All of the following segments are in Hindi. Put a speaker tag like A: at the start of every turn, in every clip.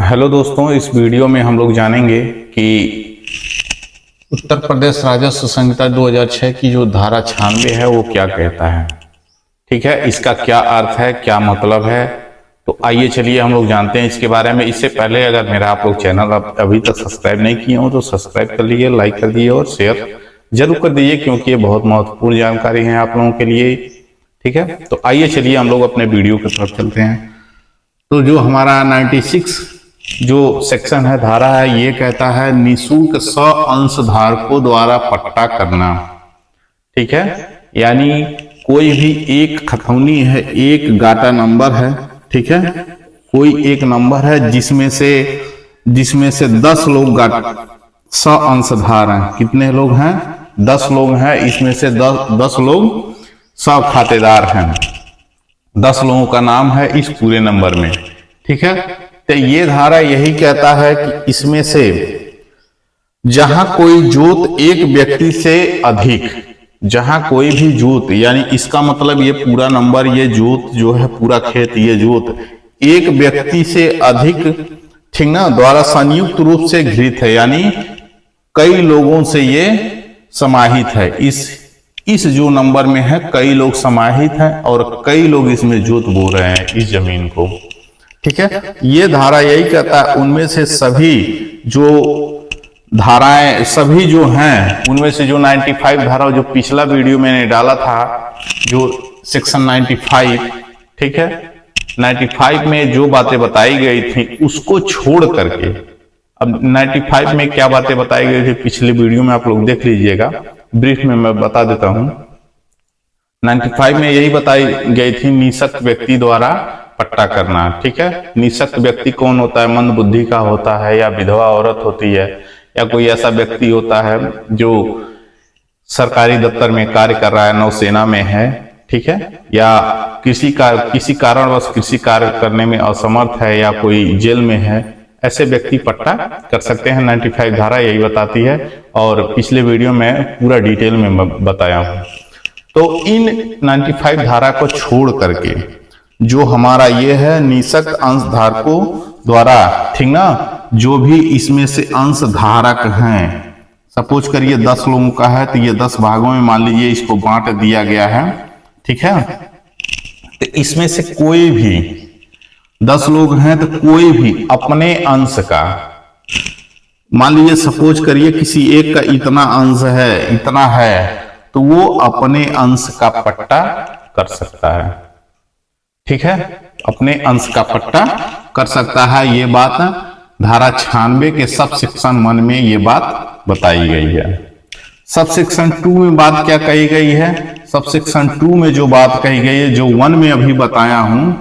A: हेलो दोस्तों, इस वीडियो में हम लोग जानेंगे कि उत्तर प्रदेश राजस्व संहिता 2006 की जो धारा 96 है वो क्या कहता है। ठीक है, इसका क्या अर्थ है, क्या मतलब है, तो आइए चलिए हम लोग जानते हैं इसके बारे में। इससे पहले अगर मेरा आप लोग चैनल अभी तक सब्सक्राइब नहीं किए हो तो सब्सक्राइब कर लीजिए, लाइक कर दीजिए और शेयर जरूर कर दीजिए, क्योंकि ये बहुत महत्वपूर्ण जानकारी है आप लोगों के लिए। ठीक है, तो आइए चलिए हम लोग अपने वीडियो की तरफ चलते हैं। तो जो हमारा 96 जो सेक्शन है, धारा है, ये कहता है निःशुल्क स्व अंशधारकों द्वारा पट्टा करना। ठीक है, यानी कोई भी एक खतौनी है, एक गाटा नंबर है। ठीक है, कोई एक नंबर है जिसमें से 10 लोग स्व अंशधार हैं। कितने लोग हैं? 10 लोग हैं। इसमें से 10 लोग स्व खातेदार हैं। 10 लोगों का नाम है इस पूरे नंबर में। ठीक है, तो ये धारा यही कहता है कि इसमें से जहां कोई जोत एक व्यक्ति से अधिक, जहां कोई भी जोत, यानी इसका मतलब ये पूरा नंबर, ये जोत जो है, पूरा खेत, ये जोत एक व्यक्ति से अधिक, ठीक ना, द्वारा संयुक्त रूप से घृत है, यानी कई लोगों से ये समाहित है। इस जो नंबर में है कई लोग समाहित हैं और कई लोग इसमें जोत बो रहे हैं इस जमीन को। ठीक है, ये धारा यही कहता है उनमें से सभी जो धाराएं, सभी जो हैं उनमें से जो 95 धारा, जो पिछला वीडियो मैंने डाला था, जो सेक्शन 95, ठीक है, 95 में जो बातें बताई गई थी उसको छोड़ करके, अब 95 में क्या बातें बताई गई थी पिछले वीडियो में आप लोग देख लीजिएगा, ब्रीफ में मैं बता देता हूं। 95 में यही बताई गई थी निःशक्त व्यक्ति द्वारा पट्टा करना। ठीक है, निःशक्त व्यक्ति कौन होता है? मंद बुद्धि का होता है, या विधवा औरत होती है, या कोई ऐसा व्यक्ति होता है जो सरकारी दफ्तर में कार्य कर रहा है, नौसेना में है, ठीक है, या किसी कारणवश किसी कार्य करने में असमर्थ है, या कोई जेल में है, ऐसे व्यक्ति पट्टा कर सकते हैं। 95 धारा यही बताती है और पिछले वीडियो में पूरा डिटेल में बताया हूं। तो इन 95 धारा को छोड़ करके जो हमारा ये है निःशक्त अंशधारकों द्वारा, ठीक ना, जो भी इसमें से अंशधारक हैं, सपोज करिए 10 लोगों का है तो ये 10 भागों में मान लीजिए इसको बांट दिया गया है। ठीक है, तो इसमें से कोई भी 10 लोग हैं तो कोई भी अपने अंश का, मान लीजिए सपोज करिए किसी एक का इतना अंश है, इतना है, तो वो अपने अंश का पट्टा कर सकता है। ठीक है, अपने अंश का पट्टा कर सकता है। ये बात धारा 96 के सब सेक्शन 1 में ये बात बताई गई है। सब सेक्शन 2 में बात क्या कही गई है? सब सेक्शन 2 में जो बात कही गई है, जो 1 में अभी बताया हूं,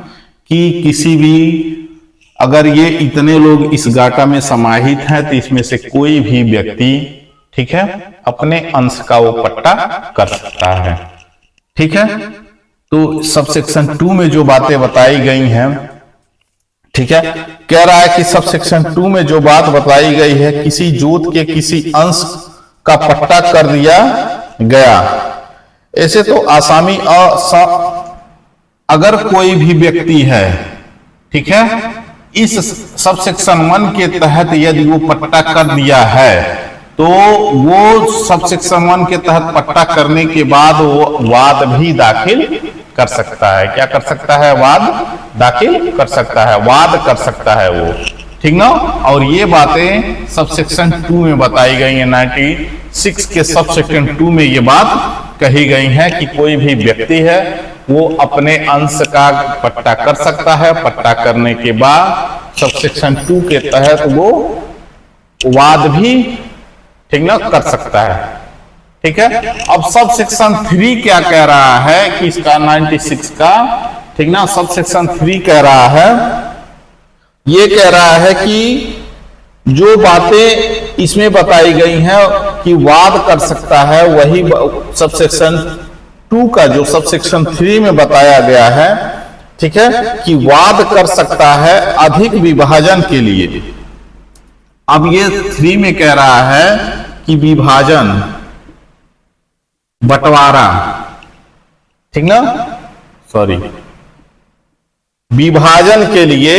A: कि किसी भी, अगर ये इतने लोग इस गाटा में समाहित हैं तो इसमें से कोई भी व्यक्ति, ठीक है, अपने अंश का वो पट्टा कर सकता है। ठीक है, तो सब सेक्शन 2 में जो बातें बताई गई हैं, ठीक है, कह रहा है कि सब सेक्शन 2 में जो बात बताई गई है, किसी जोत के किसी अंश का पट्टा कर दिया गया। ऐसे तो आसामी अगर कोई भी व्यक्ति है, ठीक है, इस सब सेक्शन 1 के तहत यदि वो पट्टा कर दिया है तो वो सब सेक्शन 1 के तहत पट्टा करने के बाद वो वाद भी दाखिल कर सकता है। क्या कर सकता है? वाद दाखिल कर सकता है, वाद कर सकता है वो, ठीक ना। और ये बातें सब सेक्शन 2 में बताई गई है। 96 के सब सेक्शन 2 में ये बात कही गई है कि कोई भी व्यक्ति है वो अपने अंश का पट्टा कर सकता है। पट्टा करने के बाद सब सेक्शन 2 के तहत वो वाद भी, ठीक ना, कर सकता है। ठीक है, अब सब सेक्शन 3 क्या कह रहा है कि इसका 96 का, ठीक ना, सब सेक्शन 3 कह रहा है, ये कह रहा है कि जो बातें इसमें बताई गई हैं कि वाद कर सकता है, वही सब सेक्शन 2 का जो सब सेक्शन 3 में बताया गया है, ठीक है, कि वाद कर सकता है अधिक विभाजन के लिए। अब ये 3 में कह रहा है कि विभाजन, बंटवारा, ठीक ना, सॉरी, विभाजन के लिए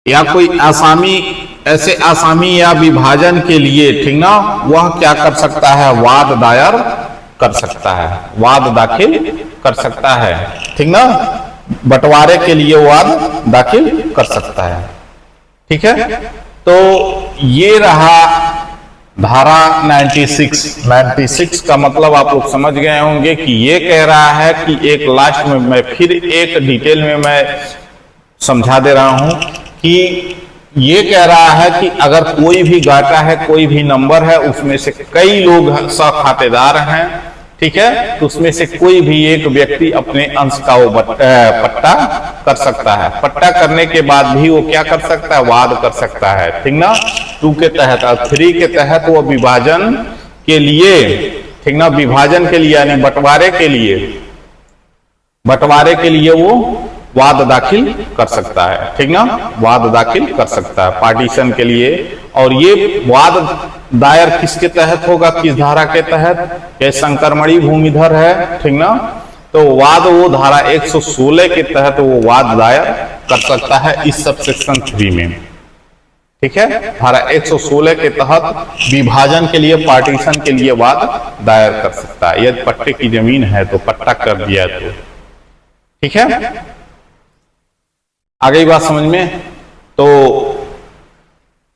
A: या कोई आसामी, ऐसे आसामी या विभाजन के लिए, ठीक ना, वह क्या कर सकता है, वाद दायर कर सकता है, वाद दाखिल कर सकता है, ठीक ना, बंटवारे के लिए वाद दाखिल कर सकता है। ठीक है, तो ये रहा धारा 96 का मतलब आप लोग समझ गए होंगे कि ये कह रहा है कि एक लास्ट में मैं फिर एक डिटेल में मैं समझा दे रहा हूं कि ये कह रहा है कि अगर कोई भी गाटा है, कोई भी नंबर है, उसमें से कई लोग सह-खातेदार हैं, ठीक है, तो उसमें से कोई भी एक व्यक्ति अपने अंश का वो पट्टा कर सकता है। पट्टा करने के बाद भी वो क्या कर सकता है, वाद कर सकता है, ठीक ना। 2 के तहत और 3 के तहत वो विभाजन के लिए, ठीक ना, विभाजन के लिए यानी बंटवारे के लिए वो वाद दाखिल कर सकता है, ठीक ना, वाद दाखिल कर सकता है पार्टीशन के लिए। और ये वाद दायर किसके तहत होगा, किस धारा के तहत, ये संक्रमणी भूमिधर है, ठीक ना, तो वाद वो धारा 116 के तहत वो वाद दायर कर सकता है इस सब सेक्शन 3 में। ठीक है, धारा 116 के तहत विभाजन के लिए, पार्टीशन के लिए वाद दायर कर सकता है। यदि पट्टे की जमीन है तो पट्टा कर दिया तो, ठीक है। आगे बात समझ में, तो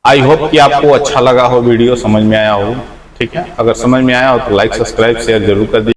A: आई होप कि आपको अच्छा लगा हो, वीडियो समझ में आया हो, ठीक है। अगर समझ में आया हो तो लाइक, सब्सक्राइब, शेयर जरूर कर दीजिए।